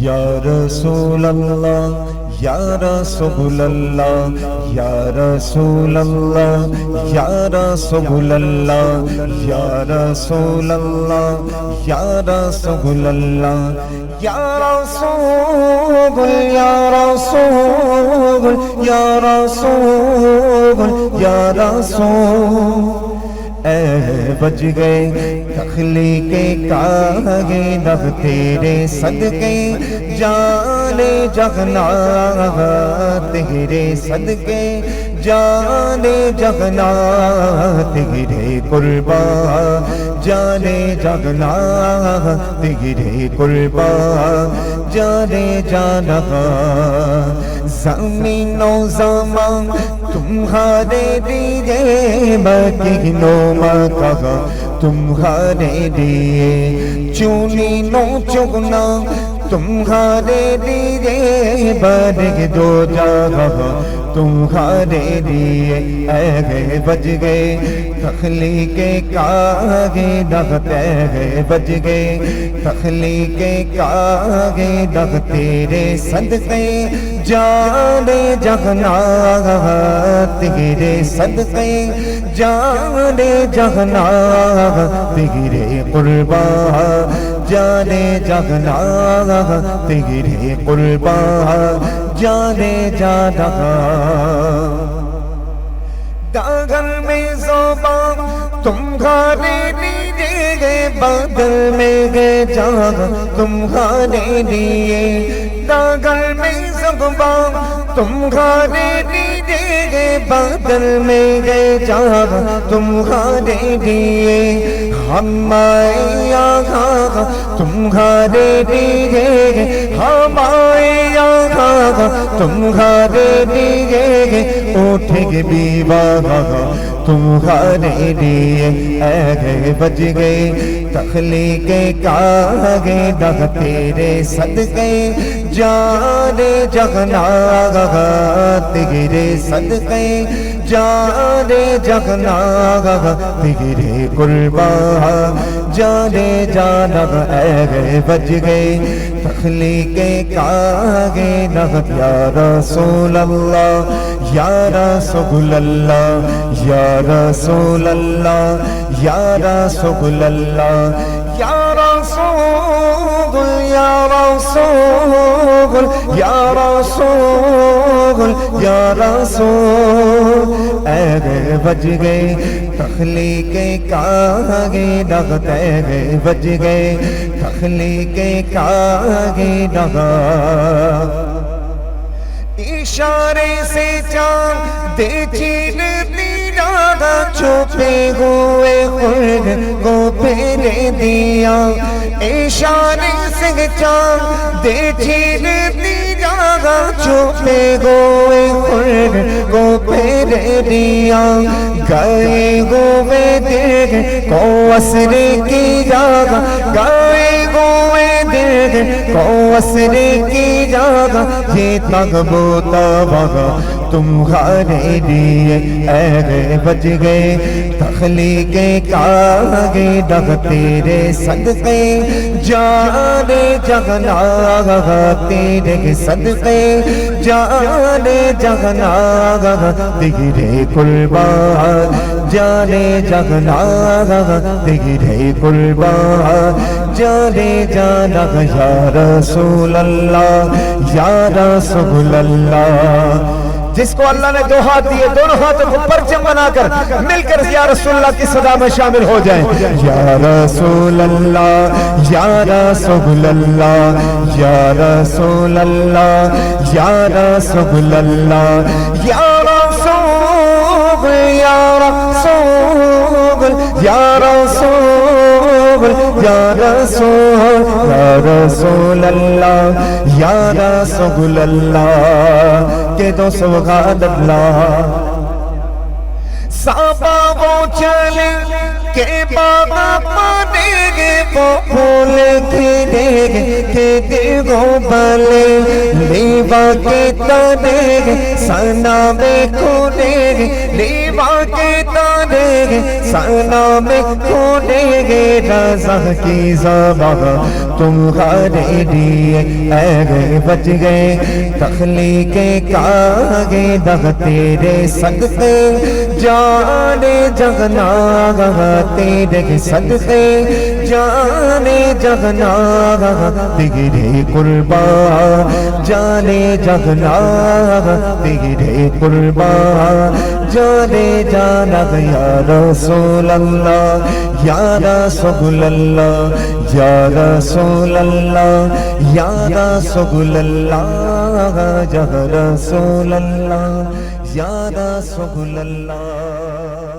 یا رسول اللہ یا رسول اللہ یا رسول اللہ یا رسول اللہ یا رسول اللہ یا رسول اللہ یا رسول یا رسول یا رسول یا رسول اے بج گئے تخلیق کائنات تیرے صدقے جانے جہاں تیرے صدقے جانے جہاں تیرے قربا جانے جہاں تیرے قربا جانے جہاں زمین و زمان تمہارے لیے مکینو مکہ تمہارے لیے چونی نو چگنا تمہارے لیے برگ دو جگہ تمہارے لیے اے بج گئے تخلیق کائنات اے بج گئے تخلیق کائنات تیرے صدقے جانے جہاں تیرے صدقے جانے جہاں تیرے قربا جانے جہاں تیرے قربا جانے جہاں داغل میں زبان تمہارے لیے بادل میں گئے جاگ تمہارے لیے داغل میں زبان تمہارے لیے بادل میں گئے جاگ تمہارے لیے ہم آئے یہاں تمہارے لیے ہم آئے یہاں تمہارے لیے اٹھے بھی باغ تمہارے لیے اے بج گئے تخلیق کائنات تیرے صدقے جانے جہاں تیرے صدقے جانے جہاں تیرے قربا جانے جہاں اے بج گئے تخلیق کائنات یا رسول اللہ یا رسول اللہ یا رسول اللہ یا رسول اللہ یا رسول یا رسول یا رسول یا رسول اے بج گئے تخلیق کائنات اے بج گئے تخلیق کائنات اشارے سے چاند چھین دیا چھپے ہوئے خلق کو پھیر دیا اشارے سے چاند چھین دیا چھپے ہوئے خلق کو پھیر دیا گئے ہوئے دل کو اسر کیا گئے ہوئے دل کو اسر کیا یہ تغبوتا وہاں تمہارے لیے اے بج گئے تخلیق کائنات تیرے صدقے جانے جہاں تیرے صدقے جانے جہاں تیرے قربا جانے جہاں تیرے قربا جانے جہاں یا رسول اللہ یا رسول اللہ جس کو اللہ نے دو ہاتھ دیے دونوں ہاتھوں کو پرچم بنا کر مل کر یا رسول اللہ کی صدا میں شامل ہو جائیں یا رسول اللہ یا رسول اللہ یا رسول اللہ یا رسول اللہ یا رسول یا رسول یا رسول یا رسول یا رسول اللہ یا رسول اللہ کہ دو سبحان اللہ صحابہ وہ چلے کہ بابا پانے گے وہ پھول کھلے گے کہ دیگو بلے لیوا کے تانے گے سنا میں کھولے گے لیوا کے تانے گے سنا میں کھولے گے رضا کی زبان تمہارے لیے اے گئے بچ گئے تخلیق کاغے دغ تیرے صدقے جانے جگنا تیرے صدقے جانے جگنا تیرے قربا جانے جگنا تیرے قربا جانے جانا یا رسول اللہ یا رسول اللہ یا رسول اللہ یا رسول اللہ یا رسول اللہ یا رسول اللہ